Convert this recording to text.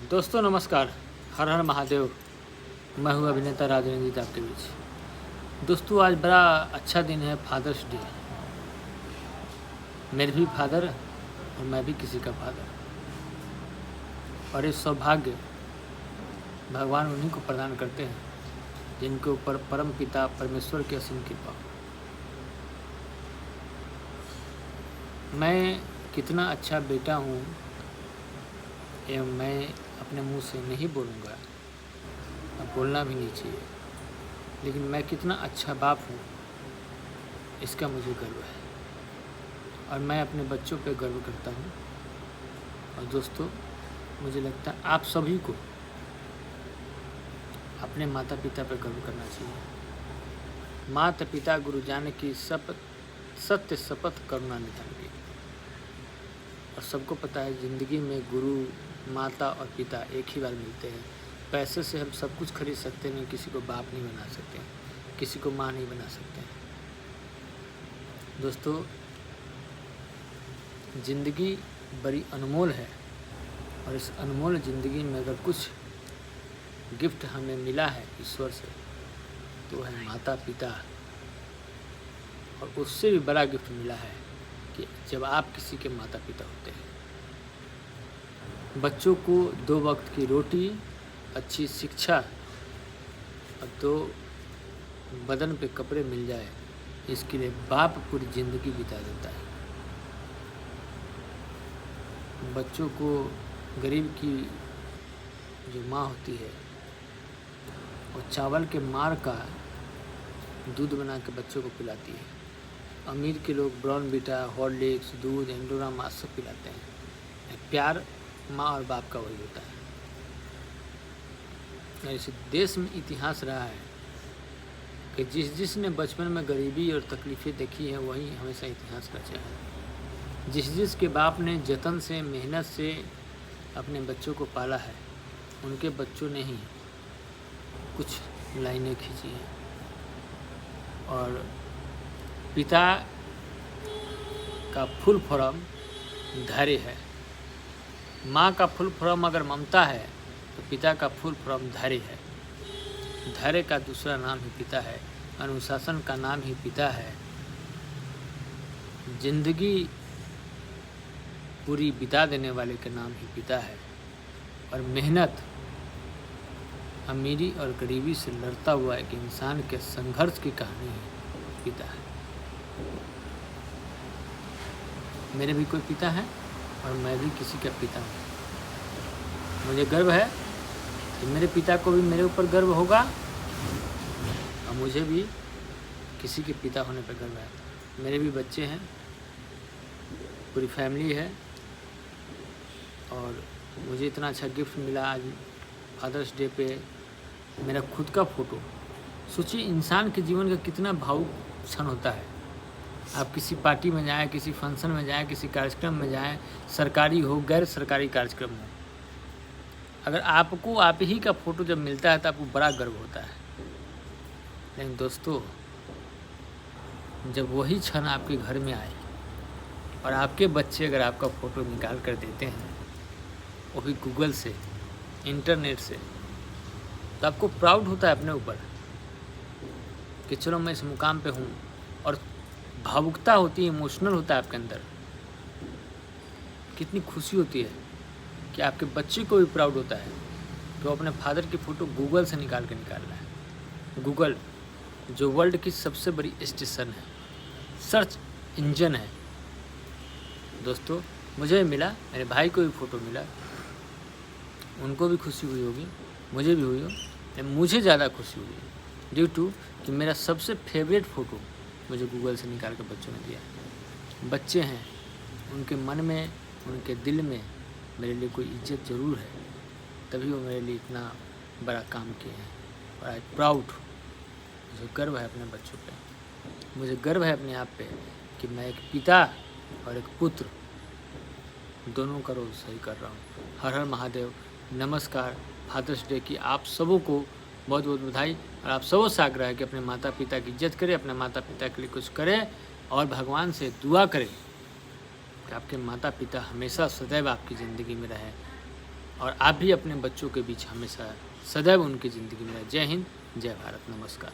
दोस्तों नमस्कार। हर हर महादेव। मैं हूँ अभिनेता राजनीति आपके बीच। दोस्तों आज बड़ा अच्छा दिन है, फादर्स डे। मेरे भी फादर और मैं भी किसी का फादर, और ये सौभाग्य भगवान उन्हीं को प्रदान करते हैं जिनके ऊपर परम पिता परमेश्वर की असीम कृपा। मैं कितना अच्छा बेटा हूँ ये मैं अपने मुंह से नहीं बोलूँगा, अब बोलना भी नहीं चाहिए, लेकिन मैं कितना अच्छा बाप हूँ इसका मुझे गर्व है, और मैं अपने बच्चों पे गर्व करता हूँ। और दोस्तों मुझे लगता है आप सभी को अपने माता पिता पर गर्व करना चाहिए। माता पिता गुरु जानकी शपथ सत्य शपथ करुणा निधान की। और सबको पता है ज़िंदगी में गुरु माता और पिता एक ही बार मिलते हैं। पैसे से हम सब कुछ खरीद सकते हैं, किसी को बाप नहीं बना सकते, किसी को माँ नहीं बना सकते। दोस्तों ज़िंदगी बड़ी अनमोल है, और इस अनमोल ज़िंदगी में अगर कुछ गिफ्ट हमें मिला है ईश्वर से तो है माता पिता। और उससे भी बड़ा गिफ्ट मिला है कि जब आप किसी के माता पिता होते हैं। बच्चों को 2 वक्त की रोटी, अच्छी शिक्षा और 2 बदन पे कपड़े मिल जाए, इसके लिए बाप पूरी ज़िंदगी बिता देता है। बच्चों को गरीब की जो माँ होती है वो चावल के मार का दूध बना के बच्चों को पिलाती है। अमीर के लोग ब्राउनविटा, हॉर्लिक्स, दूध, एंडोरामा सब पिलाते हैं। प्यार माँ और बाप का वही होता है। इस देश में इतिहास रहा है कि जिसने बचपन में गरीबी और तकलीफ़ें देखी है वही हमेशा इतिहास रचा है। जिसके बाप ने जतन से, मेहनत से अपने बच्चों को पाला है, उनके बच्चों ने ही कुछ लाइनें खींची हैं। और पिता का फुल फॉर्म धैर्य है। माँ का फुल फॉर्म अगर ममता है तो पिता का फुल फॉर्म धैर्य है। धैर्य का दूसरा नाम ही पिता है। अनुशासन का नाम ही पिता है। जिंदगी पूरी बिता देने वाले का नाम ही पिता है। और मेहनत, अमीरी और गरीबी से लड़ता हुआ एक इंसान के संघर्ष की कहानी है पिता है। मेरे भी कोई पिता है और मैं भी किसी का पिता हूँ। मुझे गर्व है कि मेरे पिता को भी मेरे ऊपर गर्व होगा, और मुझे भी किसी के पिता होने पर गर्व है। मेरे भी बच्चे हैं, पूरी फैमिली है, और मुझे इतना अच्छा गिफ्ट मिला आज फादर्स डे पे। मेरा खुद का फ़ोटो। सोचिए इंसान के जीवन का कितना भावुक क्षण होता है। आप किसी पार्टी में जाएं, किसी फंक्शन में जाएं, किसी कार्यक्रम में जाएं, सरकारी हो गैर सरकारी कार्यक्रम हो, अगर आपको आप ही का फ़ोटो जब मिलता है तो आपको बड़ा गर्व होता है। लेकिन दोस्तों जब वही क्षण आपके घर में आए और आपके बच्चे अगर आपका फ़ोटो निकाल कर देते हैं, वो भी गूगल से, इंटरनेट से, तो आपको प्राउड होता है अपने ऊपर कि चलो मैं इस मुकाम पे हूँ। और भावुकता होती है, इमोशनल होता है आपके अंदर। कितनी खुशी होती है कि आपके बच्चे को भी प्राउड होता है कि वो अपने फादर की फ़ोटो गूगल से निकाल रहा है। गूगल जो वर्ल्ड की सबसे बड़ी स्टेशन है, सर्च इंजन है। दोस्तों मुझे मिला, मेरे भाई को भी फ़ोटो मिला, उनको भी खुशी हुई होगी, मुझे भी हुई हो, लेकिन मुझे ज़्यादा खुशी हुई ड्यू टू कि मेरा सबसे फेवरेट फ़ोटो मुझे गूगल से निकाल कर बच्चों ने दिया। बच्चे हैं, उनके मन में, उनके दिल में मेरे लिए कोई इज्जत ज़रूर है, तभी वो मेरे लिए इतना बड़ा काम किए हैं। और आई प्राउड, मुझे गर्व है अपने बच्चों पे, मुझे गर्व है अपने आप पे कि मैं एक पिता और एक पुत्र दोनों का रोल सही कर रहा हूँ। हर हर महादेव। नमस्कार। फादर्स डे की आप सबों को बहुत बहुत बधाई। और आप सबों से आग्रह है कि अपने माता पिता की इज्जत करें, अपने माता पिता के लिए कुछ करें, और भगवान से दुआ करें कि आपके माता पिता हमेशा सदैव आपकी ज़िंदगी में रहें। और आप भी अपने बच्चों के बीच हमेशा सदैव उनकी ज़िंदगी में रहें। जय हिंद, जय भारत, नमस्कार।